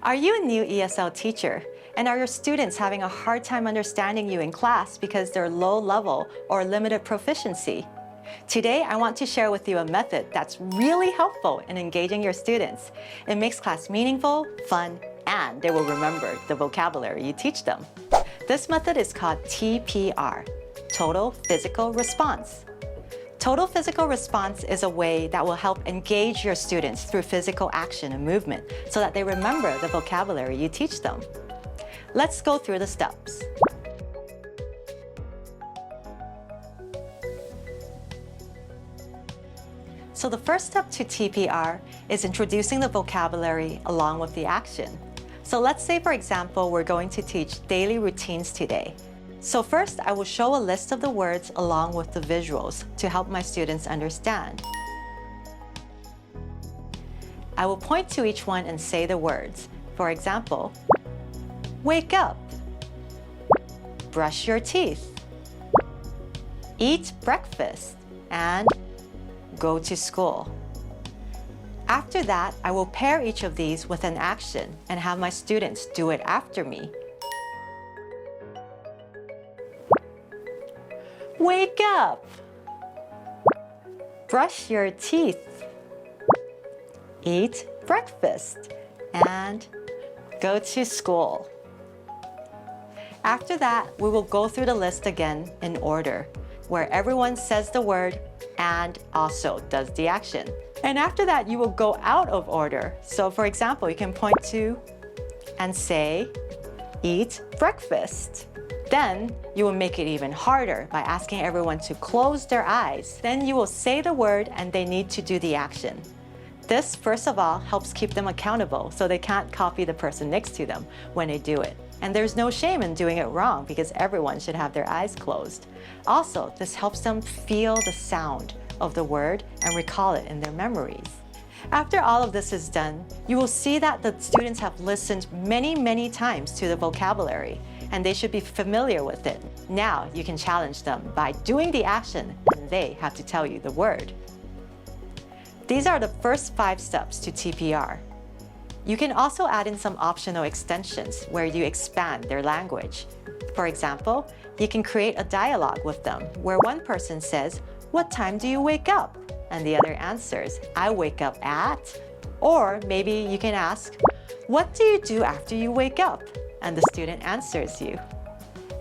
Are you a new ESL teacher? And are your students having a hard time understanding you in class because they're low level or limited proficiency? Today, I want to share with you a method that's really helpful in engaging your students. It makes class meaningful, fun, and they will remember the vocabulary you teach them. This method is called TPR, Total Physical Response. Total physical response is a way that will help engage your students through physical action and movement so that they remember the vocabulary you teach them. Let's go through the steps. So the first step to TPR is introducing the vocabulary along with the action. So let's say, for example, we're going to teach daily routines today. So first, I will show a list of the words along with the visuals to help my students understand. I will point to each one and say the words. For example, wake up, brush your teeth, eat breakfast, and go to school. After that, I will pair each of these with an action and have my students do it after me. Wake up! Brush your teeth. Eat breakfast. And go to school. After that, we will go through the list again in order, where everyone says the word and also does the action. And after that, you will go out of order. So for example, you can point to and say, eat breakfast. Then you will make it even harder by asking everyone to close their eyes. Then you will say the word and they need to do the action. This, first of all, helps keep them accountable so they can't copy the person next to them when they do it. And there's no shame in doing it wrong because everyone should have their eyes closed. Also, this helps them feel the sound of the word and recall it in their memories. After all of this is done, you will see that the students have listened many times to the vocabulary, and they should be familiar with it. Now you can challenge them by doing the action, and they have to tell you the word. These are the first 5 steps to TPR. You can also add in some optional extensions where you expand their language. For example, you can create a dialogue with them where one person says, "What time do you wake up?" And the other answers, "I wake up at..." Or maybe you can ask, "What do you do after you wake up?" And the student answers you.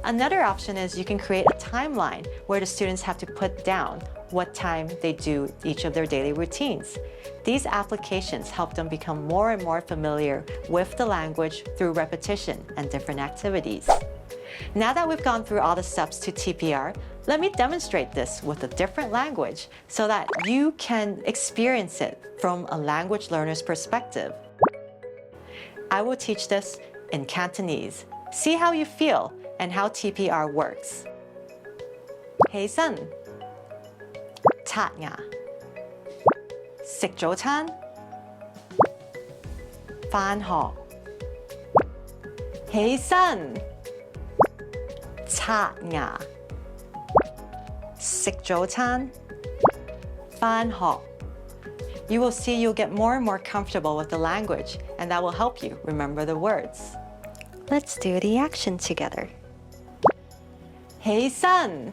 Another option is you can create a timeline where the students have to put down what time they do each of their daily routines. These applications help them become more and more familiar with the language through repetition and different activities. Now that we've gone through all the steps to TPR, let me demonstrate this with a different language so that you can experience it from a language learner's perspective. I will teach this in Cantonese. See how you feel and how TPR works. Hey son, 刷牙 食早餐 返學 起身 刷牙 食早餐 返學 You will see you'll get more and more comfortable with the language, and that will help you remember the words. Let's do the action together. 起身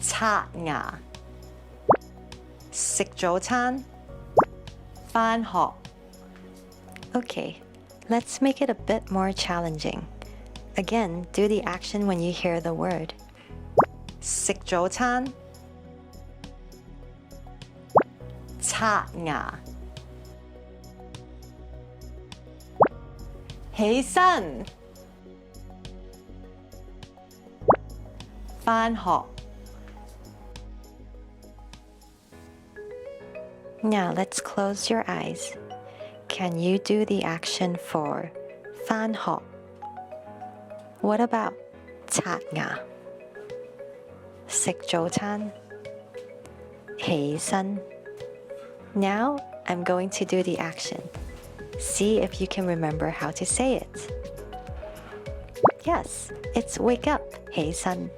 刷牙 食早餐 返學 Okay, let's make it a bit more challenging. Again, do the action when you hear the word. 食早餐 刷牙 起身 返學 Now let's close your eyes. Can you do the action for 返學? What about 刷牙 食早餐 起身 Now I'm going to do the action. See if you can remember how to say it. Yes, it's wake up, 起身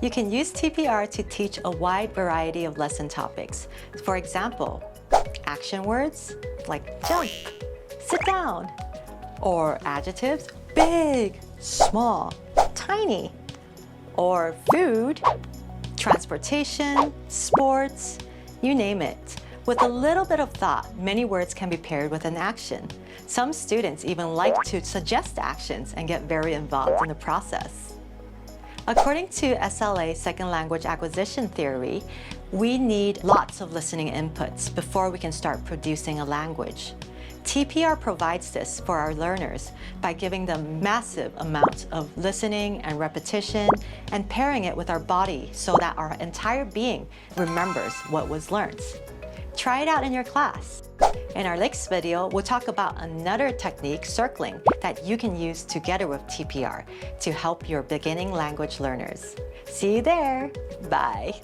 You can use TPR to teach a wide variety of lesson topics. For example, action words like jump, sit down. Or adjectives, big, small, tiny. Or food, transportation, sports, you name it. With a little bit of thought, many words can be paired with an action. Some students even like to suggest actions and get very involved in the process. According to SLA Second Language Acquisition Theory, we need lots of listening inputs before we can start producing a language. TPR provides this for our learners by giving them massive amounts of listening and repetition and pairing it with our body so that our entire being remembers what was learned. Try it out in your class. In our next video, we'll talk about another technique, circling, that you can use together with TPR to help your beginning language learners. See you there. Bye.